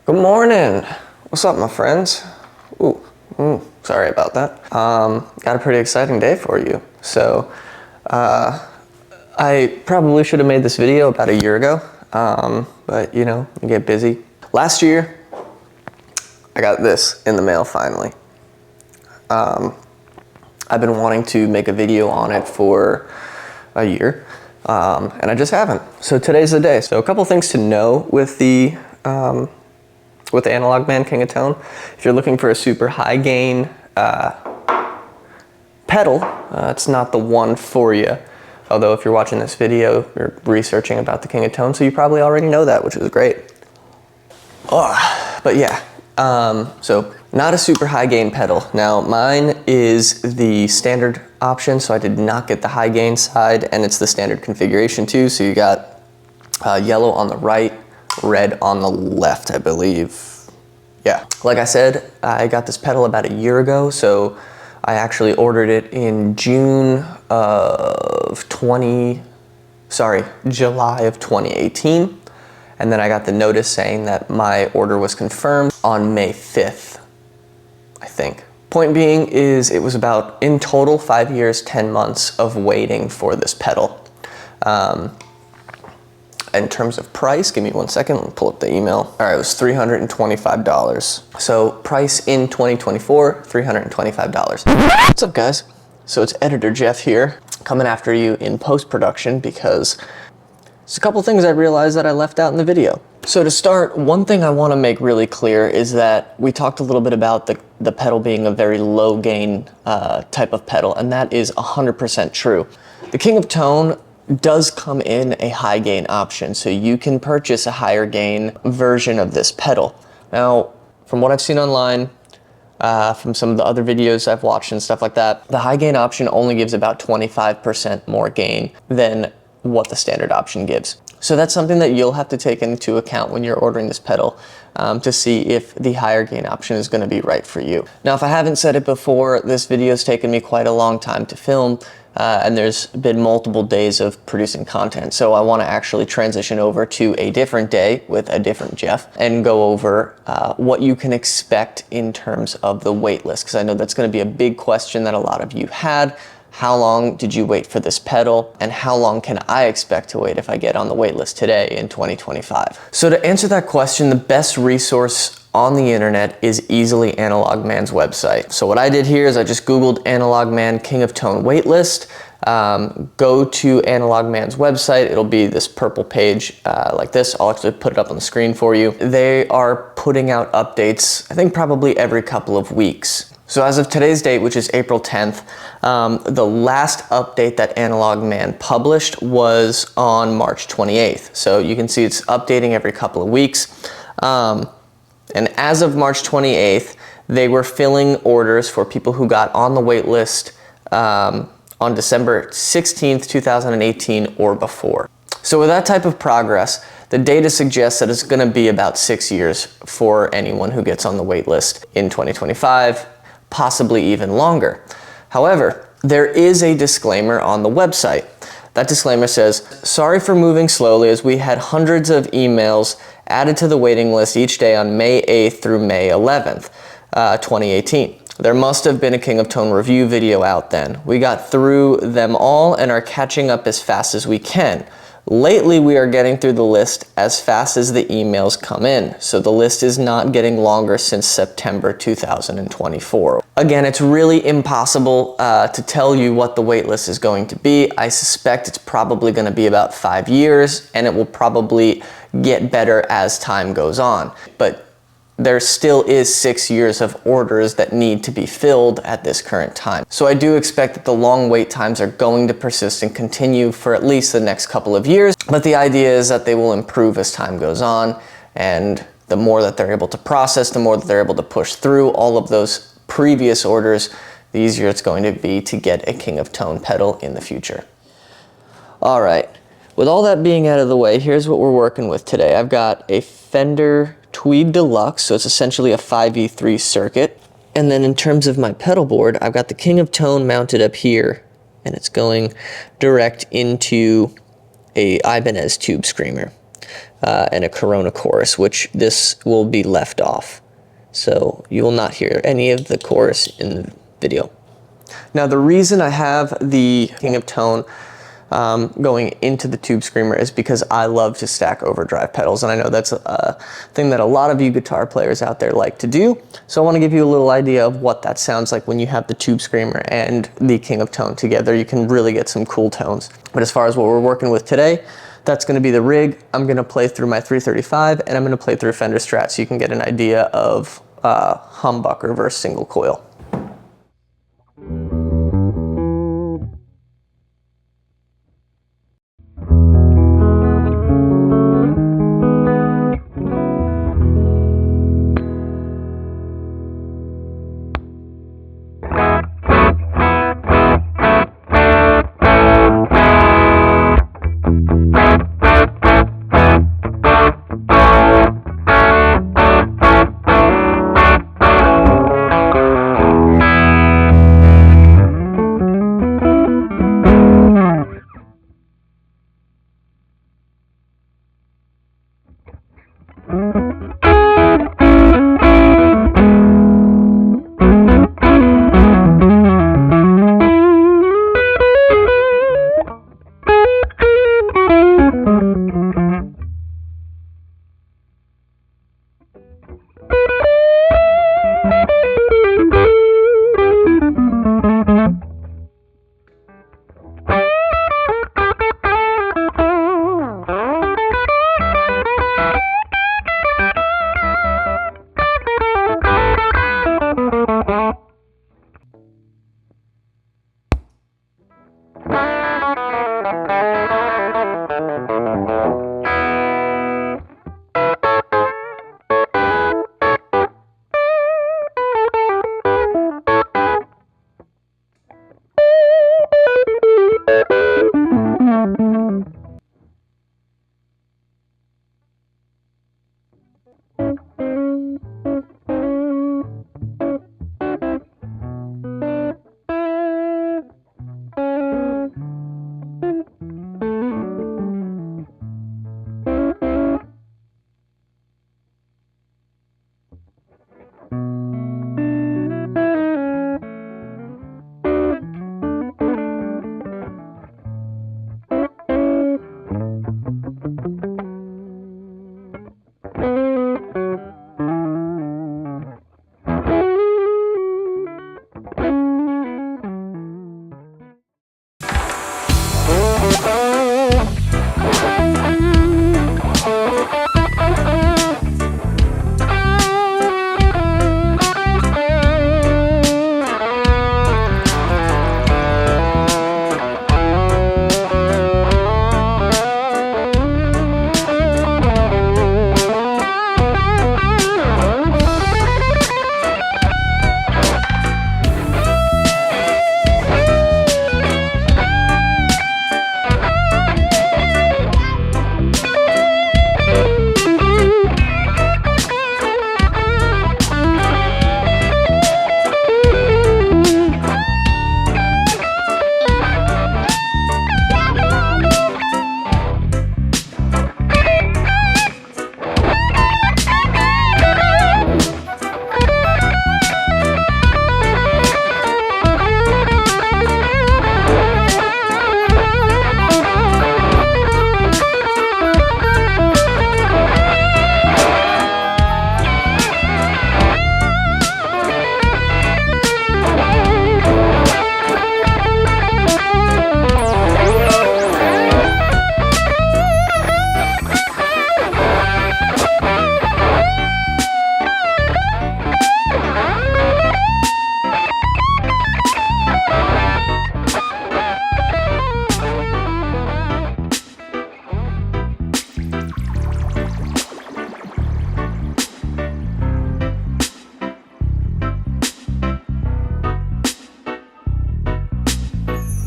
Good morning. What's up, my friends? Sorry about that. Got a pretty exciting day for you. So, I probably should have made this video about a year ago, but you know, you get busy. Last year, I got this in the mail finally. I've been wanting to make a video on it for a year, and I just haven't. So today's the day. So a couple things to know with the Analogman King of Tone. If you're looking for a super high gain pedal, it's not the one for you. Although if you're watching this video, you're researching about the King of Tone, so you probably already know that, which is great. But yeah, so not a super high gain pedal. Now mine is the standard option, so I did not get the high gain side, and it's the standard configuration too. So you got yellow on the right, red on the left, I believe. Yeah, like I said, I got this pedal about a year ago, so I actually ordered it in July of 2018. And then I got the notice saying that my order was confirmed on May 5th, I think. Point being is it was about, in total, 5 years, 10 months of waiting for this pedal. In terms of price, give me 1 second, let me pull up the email. All right, it was $325. So price in 2024, $325. What's up, guys? So it's Editor Jeff here, coming after you in post-production because there's a couple things I realized that I left out in the video. So to start, one thing I want to make really clear is that we talked a little bit about the pedal being a very low gain type of pedal, and that is 100% true. The King of Tone does come in a high gain option, so you can purchase a higher gain version of this pedal. Now, from what I've seen online, from some of the other videos I've watched and stuff like that, the high gain option only gives about 25% more gain than what the standard option gives. So that's something that you'll have to take into account when you're ordering this pedal to see if the higher gain option is going to be right for you. Now, if I haven't said it before, this video's taken me quite a long time to film, and there's been multiple days of producing content. So I want to actually transition over to a different day with a different Jeff and go over what you can expect in terms of the wait list, because I know that's going to be a big question that a lot of you had. How long did you wait for this pedal, and how long can I expect to wait if I get on the wait list today in 2025? So to answer that question, the best resource on the internet is easily Analogman's website. So what I did here is I just Googled Analogman King of Tone waitlist. Go to Analogman's website. It'll be this purple page like this. I'll actually put it up on the screen for you. They are putting out updates, I think probably every couple of weeks. So as of today's date, which is April 10th, the last update that Analogman published was on March 28th. So you can see it's updating every couple of weeks. And as of March 28th, they were filling orders for people who got on the wait list on December 16th, 2018 or before. So with that type of progress, the data suggests that it's going to be about 6 years for anyone who gets on the wait list in 2025. Possibly even longer. However, there is a disclaimer on the website. That disclaimer says, "Sorry for moving slowly as we had hundreds of emails added to the waiting list each day on May 8th through May 11th, 2018. There must have been a King of Tone review video out then. We got through them all and are catching up as fast as we can. Lately, we are getting through the list as fast as the emails come in, so the list is not getting longer since September 2024. Again, it's really impossible to tell you what the wait list is going to be. I suspect it's probably going to be about 5 years, and it will probably get better as time goes on. But there still is 6 years of orders that need to be filled at this current time. So I do expect that the long wait times are going to persist and continue for at least the next couple of years. But the idea is that they will improve as time goes on, and the more that they're able to process, the more that they're able to push through all of those previous orders, the easier it's going to be to get a King of Tone pedal in the future." All right, with all that being out of the way, here's what we're working with today. I've got a Fender Tweed Deluxe, so it's essentially a 5E3 circuit. And then in terms of my pedal board, I've got the King of Tone mounted up here, and it's going direct into a Ibanez tube screamer. and a Corona chorus, which this will be left off. So you will not hear any of the chorus in the video. Now the reason I have the King of Tone going into the Tube Screamer is because I love to stack overdrive pedals, and I know that's a thing that a lot of you guitar players out there like to do. So I want to give you a little idea of what that sounds like when you have the Tube Screamer and the King of Tone together. You can really get some cool tones. But as far as what we're working with today, that's going to be the rig. I'm going to play through my 335 and I'm going to play through Fender Strat so you can get an idea of humbucker versus single coil.